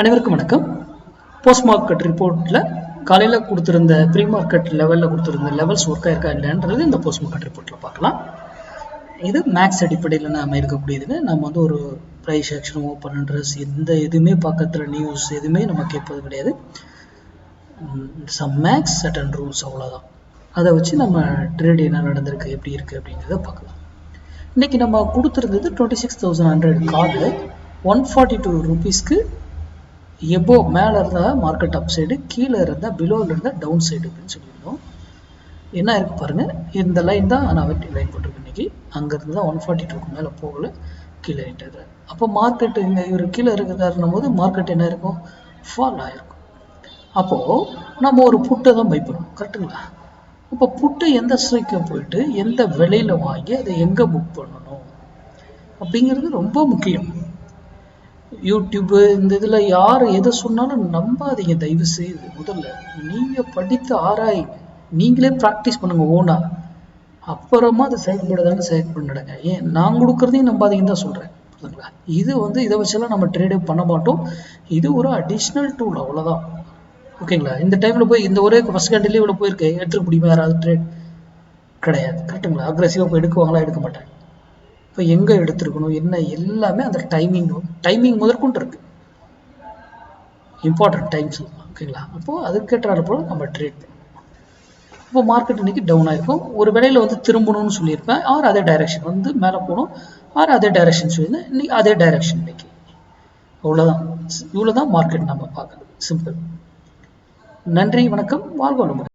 அனைவருக்கும் வணக்கம். Post market ரிப்போர்ட்டில் காலையில் கொடுத்துருந்த ப்ரீ மார்க்கெட் லெவலில் கொடுத்துருந்த லெவல்ஸ் ஒர்க் ஆயிருக்கா இல்லைன்றது இந்த போஸ்ட் மார்க்கெட் ரிப்போர்ட்டில் பார்க்கலாம். இது மேக்ஸ் அடிப்படையில் நம்ம இருக்கக்கூடியதுங்க. நம்ம வந்து ஒரு ப்ரைஸ் ஆக்ஷன் ஓப்பன் இன்ட்ரெஸ்ட் எந்த எதுவுமே பார்க்கறதுல நியூஸ் எதுவுமே நம்ம கேட்பது கிடையாது. சம் மேக்ஸ் சட்டன் ரூல்ஸ் அவ்வளோதான். அதை வச்சு நம்ம ட்ரேட் என்ன நடந்திருக்கு எப்படி இருக்குது அப்படிங்கிறத பார்க்கலாம். இன்றைக்கி நம்ம கொடுத்துருந்தது 26,100 கார்டு 142 ரூபீஸ்க்கு எபோ மேலே இருந்தால் மார்க்கெட் அப் சைடு, கீழே இருந்தால் பிலோவில் இருந்தால் டவுன் சைடு அப்படின்னு சொல்லியிருந்தோம். என்ன இருக்குது பாருங்கள், இந்த லைன் தான் நான் வெட்டி லைன் போட்டிருக்கேன் இன்றைக்கி. அங்கேருந்து தான் 142க்கு மேலே போகல, கீழே இன்ட்டு. அப்போ மார்க்கெட்டு இங்கே இவர் கீழே இருக்கிறாருன்னும் போது மார்க்கெட் என்ன இருக்கும், ஃபால் ஆகிருக்கும். அப்போது நம்ம ஒரு புட்டை தான் பை பண்ணுவோம், கரெக்டுங்களா? அப்போ புட்டு எந்த ஸ்ட்ரைக்கில் போயிட்டு எந்த விலையில் வாங்கி அதை எங்கே புக் பண்ணணும் அப்படிங்கிறது ரொம்ப முக்கியம். யூடியூப்பு இந்த இதில் யார் எதை சொன்னாலும் நம்பாதீங்க தயவு செய்து. முதல்ல நீங்கள் படித்து ஆராயுங்க, நீங்களே ப்ராக்டிஸ் பண்ணுங்கள் ஓனா. அப்புறமா அதை செயல்பட நடங்க. ஏன் நான் கொடுக்குறதையும் நம்பாதீங்கன்னு தான் சொல்கிறேன், புரியுதுங்களா? இது வந்து இதை வச்செல்லாம் நம்ம ட்ரேடே பண்ண மாட்டோம். இது ஒரு அடிஷ்னல் டூல், அவ்வளோதான். ஓகேங்களா? இந்த டைமில் போய் இந்த ஒரே ஃபஸ்ட் கேண்டிலே இவ்வளோ போயிருக்கு, எடுத்துக்க முடியுமா யாராவது ட்ரேட்? கிடையாது, கரெக்டுங்களா? அக்ரெசிவாக போய் எடுக்குவாங்களா? எடுக்க மாட்டேன். இப்போ எங்கே எடுத்துருக்கணும் என்ன எல்லாமே அந்த டைமிங் முதற்கொண்டு இருக்குது, இம்பார்ட்டன்ட் டைம்ஸ். ஓகேங்களா? அப்போது அதுக்கேற்றால போல் நம்ம ட்ரேட் பண்ணுவோம். இப்போ மார்க்கெட் இன்னைக்கு டவுன் ஆகிருக்கும். ஒரு வேளையில் வந்து திரும்பணும்னு சொல்லியிருப்பேன், ஆர் அதே டைரக்ஷன் வந்து மேலே போகணும், ஆர் அதே டைரக்ஷன் சொல்லியிருந்தேன். இன்னைக்கு அதே டைரக்ஷன் இன்னைக்கு. அவ்வளோதான். இவ்வளோதான் மார்க்கெட் நம்ம பார்க்குறது. சிம்பிள். நன்றி, வணக்கம், வாழ்க வளமுடன்.